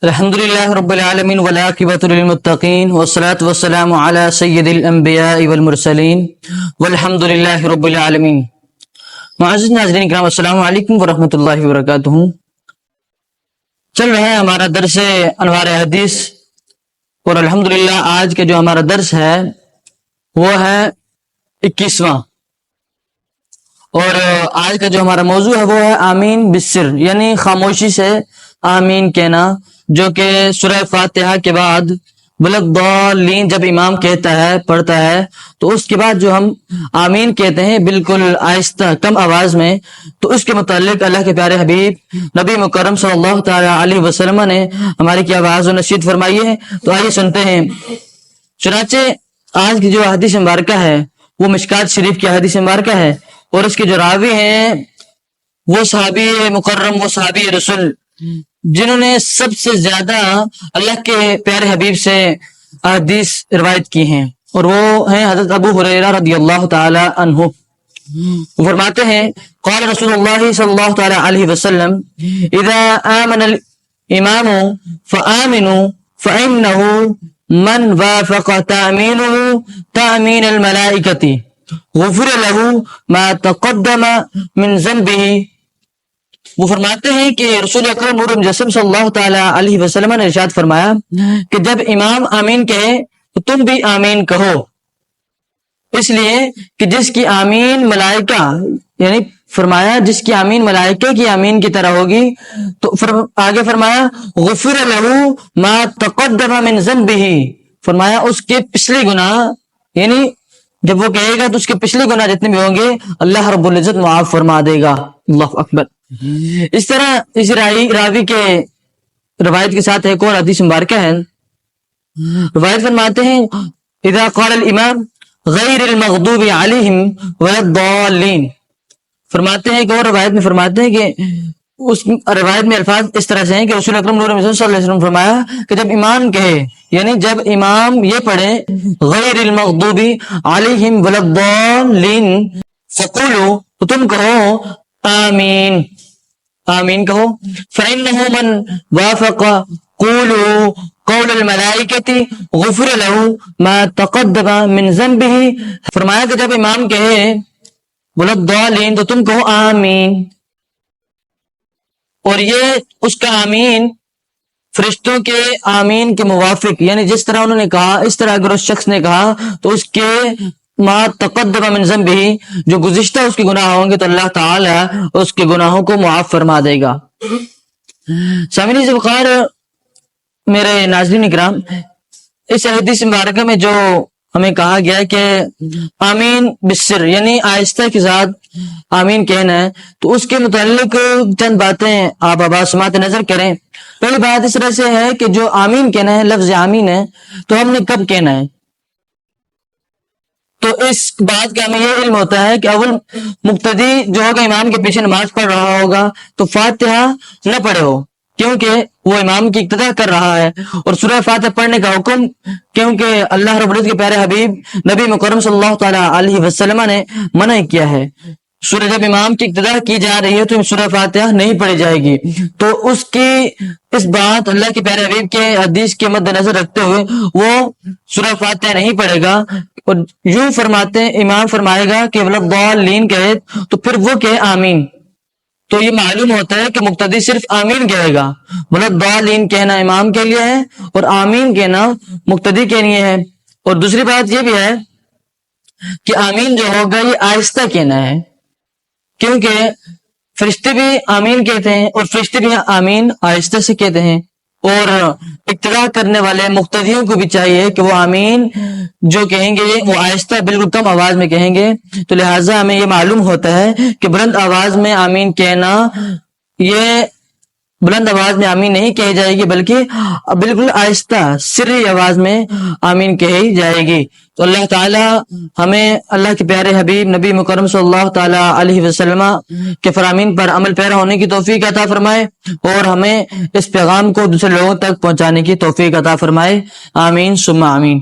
الحمد لله رب العالمين والعاقبة للمتقين والصلاة والسلام على سيد الانبیاء والمرسلین والحمد لله رب العالمین۔ معزز ناظرین کرام، السلام علیکم ورحمۃ اللہ وبرکاتہ۔ چل رہا ہے ہمارا درس انوار حدیث، اور الحمدللہ آج کا جو ہمارا درس ہے وہ ہے 21واں، اور آج کا جو ہمارا موضوع ہے وہ ہے آمین بالسر، یعنی خاموشی سے آمین کہنا، جو کہ سورہ فاتحہ کے بعد ولضالین جب امام کہتا ہے، پڑھتا ہے، تو اس کے بعد جو ہم آمین کہتے ہیں بالکل آہستہ کم آواز میں، تو اس کے متعلق اللہ کے پیارے حبیب نبی مکرم صلی اللہ تعالی علیہ وسلم نے ہماری کی آواز و نصیحت فرمائی ہے۔ تو آئیے سنتے ہیں۔ چنانچہ آج کی جو حدیث مبارکہ ہے وہ مشکات شریف کی حدیث مبارکہ ہے، اور اس کے جو راوی ہیں وہ صحابی مکرم، وہ صحابی رسول جنہوں نے سب سے زیادہ اللہ کے پیارے حبیب سے حدیث روایت کی ہیں، اور وہ ہیں حضرت ابو ہریرہ رضی اللہ تعالی عنہ۔ وہ فرماتے ہیں قال رسول اللہ صلی اللہ تعالی علیہ وسلم اذا آمن الامام فآمنوا فإنه من وافق تأمینه تأمین الملائکۃ غفر له ما تقدم من ذنبه۔ وہ فرماتے ہیں کہ رسول اکرم نور مجسم صلی اللہ تعالی علیہ وسلم نے ارشاد فرمایا کہ جب امام آمین کہے تو تم بھی آمین کہو، اس لیے کہ جس کی آمین ملائکہ، یعنی فرمایا جس کی آمین ملائکہ کی آمین کی طرح ہوگی، تو آگے فرمایا غفر له ما تقدم من ذنبه، فرمایا اس کے پچھلے گناہ، یعنی جب وہ کہے گا تو اس کے پچھلے گناہ جتنے بھی ہوں گے اللہ رب العزت معاف فرما دے گا۔ اللہ اکبر۔ اس طرح اس راوی کے روایت کے ساتھ ایک اور حدیث مبارکہ ہے۔ روایت فرماتے ہیں اذا قال الامام غیر المغضوب علیہم ولا الضالین، فرماتے ہیں کہ اور روایت میں فرماتے ہیں کہ اس روایت میں الفاظ اس طرح سے ہیں کہ رسول اکرم نور صلی اللہ علیہ وسلم فرمایا کہ جب امام کہے، یعنی جب امام یہ پڑھے غیر المغضوب علیہم ولا الضالین فقولوا، تو تم کہو آمین، آمین کہو۔ فإنه من وافق قولوا قول الملائکۃ غفر له ما تقدم من ذنبه، فرمایا کہ جب امام کہے ولا الضالین تو تم کہو آمین، اور یہ اس کا آمین فرشتوں کے آمین کے موافق، یعنی جس طرح انہوں نے کہا اس طرح اگر اس شخص نے کہا تو اس کے ما تقدم من ذنبہ، جو گزشتہ اس کے گناہ ہوں گے تو اللہ تعالی اس کے گناہوں کو معاف فرما دے گا۔ سامعین وقار، میرے ناظرین کرام، اس حدیث مبارکہ میں جو ہمیں کہا گیا کہ آمین بالسر، یعنی آہستہ کے ساتھ آمین کہنا ہے، تو اس کے متعلق چند باتیں آپ آباد سماعت نظر کریں۔ پہلی بات اس طرح سے ہے کہ جو آمین کہنا ہے، لفظ آمین ہے، تو ہم نے کب کہنا ہے؟ تو اس بات کا ہمیں یہ علم ہوتا ہے کہ اول مقتدی جو ہوگا امام کے پیچھے نماز پڑھ رہا ہوگا تو فاتحہ نہ پڑھے ہو، کیونکہ وہ امام کی اقتدا کر رہا ہے، اور سورہ فاتحہ پڑھنے کا حکم کیونکہ اللہ رب العزت کے پیارے حبیب نبی مکرم صلی اللہ تعالی علیہ وسلم نے منع کیا ہے۔ سورہ جب امام کی اقتدا کی جا رہی ہے تو سورہ فاتحہ نہیں پڑھی جائے گی، تو اس کی اس بات اللہ کے پیارے حبیب کے حدیث کے مد نظر رکھتے ہوئے وہ سورہ فاتحہ نہیں پڑھے گا، اور یوں فرماتے ہیں امام فرمائے گا کہ ولضالین کہے تو پھر وہ کہے آمین۔ تو یہ معلوم ہوتا ہے کہ مقتدی صرف آمین کہے گا، ولضالین کہنا امام کے لیے ہے اور آمین کہنا مقتدی کے لیے ہے۔ اور دوسری بات یہ بھی ہے کہ آمین جو ہوگا یہ آہستہ کہنا ہے، کیونکہ فرشتے بھی آمین کہتے ہیں اور فرشتے بھی آمین آہستہ سے کہتے ہیں، اور اقتدا کرنے والے مقتدیوں کو بھی چاہیے کہ وہ آمین جو کہیں گے وہ آہستہ بالکل کم آواز میں کہیں گے۔ تو لہٰذا ہمیں یہ معلوم ہوتا ہے کہ بلند آواز میں آمین کہنا، یہ بلند آواز میں آمین نہیں کہی جائے گی بلکہ بالکل آہستہ سری آواز میں آمین کہی جائے گی۔ تو اللہ تعالی ہمیں اللہ کے پیارے حبیب نبی مکرم صلی اللہ تعالی علیہ وسلم کے فرامین پر عمل پیرا ہونے کی توفیق عطا فرمائے، اور ہمیں اس پیغام کو دوسرے لوگوں تک پہنچانے کی توفیق عطا فرمائے۔ آمین ثم آمین۔